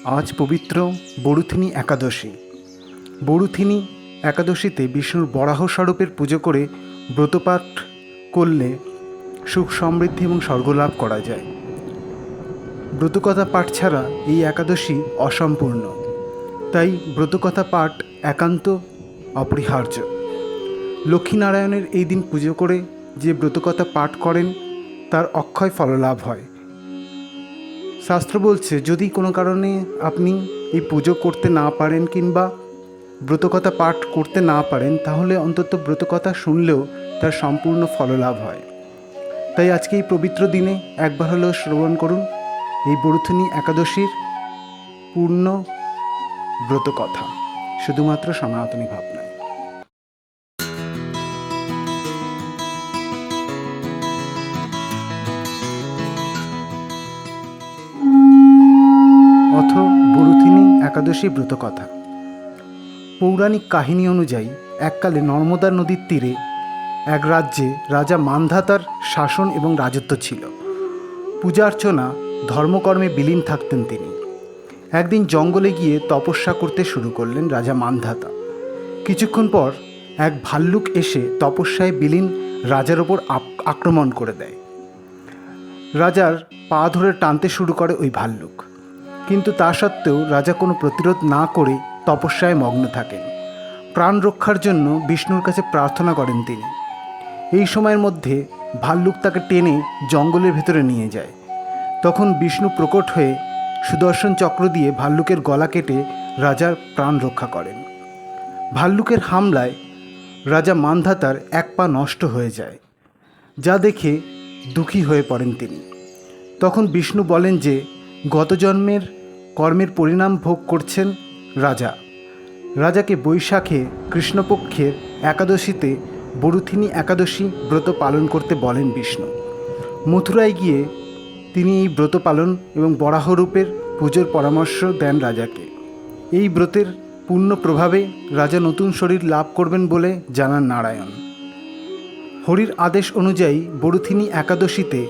আজ পবিত্র বরুথিনী একাদশী। বরুথিনী একাদশীতে বিষ্ণুর বরাহ স্বরূপের পুজো করে ব্রতপাঠ করলে সুখ সমৃদ্ধি এবং স্বর্গলাভ করা যায়। ব্রতকথা পাঠ ছাড়া এই একাদশী অসম্পূর্ণ, তাই ব্রতকথা পাঠ একান্ত অপরিহার্য। লক্ষ্মীনারায়ণের এই দিন পুজো করে যে ব্রতকথা পাঠ করেন তার অক্ষয় ফললাভ হয়। শাস্ত্র বলছে, যদি কোনো কারণে আপনি এই পুজো করতে না পারেন কিংবা ব্রতকথা পাঠ করতে না পারেন, তাহলে অন্তত ব্রতকথা শুনলেও তার সম্পূর্ণ ফললাভ হয়। তাই আজকে এই পবিত্র দিনে একবার হলেও শ্রবণ করুন এই বরুথিনী একাদশীর পূর্ণ ব্রতকথা, শুধুমাত্র সনাতনী ভাবনায়। অথ বরুথিনী একাদশী ব্রতকথা। পৌরাণিক কাহিনী অনুযায়ী এককালে নর্মদা নদীর তীরে এক রাজ্যে রাজা মান্ধাতার শাসন এবং রাজত্ব ছিল। পূজার্চনা ধর্মকর্মে বিলীন থাকতেন তিনি। একদিন জঙ্গলে গিয়ে তপস্যা করতে শুরু করলেন রাজা মান্ধাতা। কিছুক্ষণ পর এক ভাল্লুক এসে তপস্যায় বিলীন রাজার ওপর আক্রমণ করে দেয়। রাজার পা ধরে টানতে শুরু করে ওই ভাল্লুক, কিন্তু তা সত্ত্বেও রাজা কোনো প্রতিরোধ না করে তপস্যায় মগ্ন থাকেন। প্রাণ রক্ষার জন্য বিষ্ণুর কাছে প্রার্থনা করেন তিনি। এই সময়ের মধ্যে ভাল্লুক তাকে টেনে জঙ্গলের ভেতরে নিয়ে যায়। তখন বিষ্ণু প্রকট হয়ে সুদর্শন চক্র দিয়ে ভাল্লুকের গলা কেটে রাজার প্রাণ রক্ষা করেন। ভাল্লুকের হামলায় রাজা মান্ধাতার এক পা নষ্ট হয়ে যায়, যা দেখে দুঃখী হয়ে পড়েন তিনি। তখন বিষ্ণু বলেন যে গত জন্মের কর্মের পরিণাম ভোগ করছেন রাজা। রাজাকে বৈশাখে কৃষ্ণপক্ষের একাদশীতে বরুথিনী একাদশী ব্রত পালন করতে বলেন বিষ্ণু। মথুরায় গিয়ে তিনি এই ব্রত পালন এবং বরাহরূপের পুজোর পরামর্শ দেন রাজাকে। এই ব্রতের পূর্ণ প্রভাবে রাজা নতুন শরীর লাভ করবেন বলে জানান নারায়ণ। হরির আদেশ অনুযায়ী বরুথিনী একাদশীতে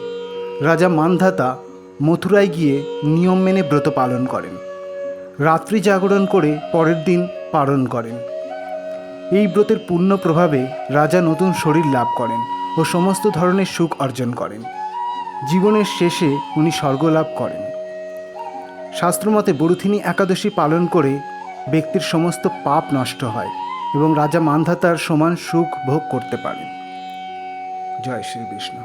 রাজা মান্ধাতা মথুরায় গিয়ে নিয়ম মেনে ব্রত পালন করেন। রাত্রি জাগরণ করে পরের দিন পালন করেন। এই ব্রতের পূর্ণ প্রভাবে রাজা নতুন শরীর লাভ করেন ও সমস্ত ধরনের সুখ অর্জন করেন। জীবনের শেষে উনি স্বর্গ লাভ করেন। শাস্ত্রমতে বরুথিনী একাদশী পালন করে ব্যক্তির সমস্ত পাপ নষ্ট হয় এবং রাজা মান্ধাতার সমান সুখ ভোগ করতে পারেন। জয় শ্রী বিষ্ণু।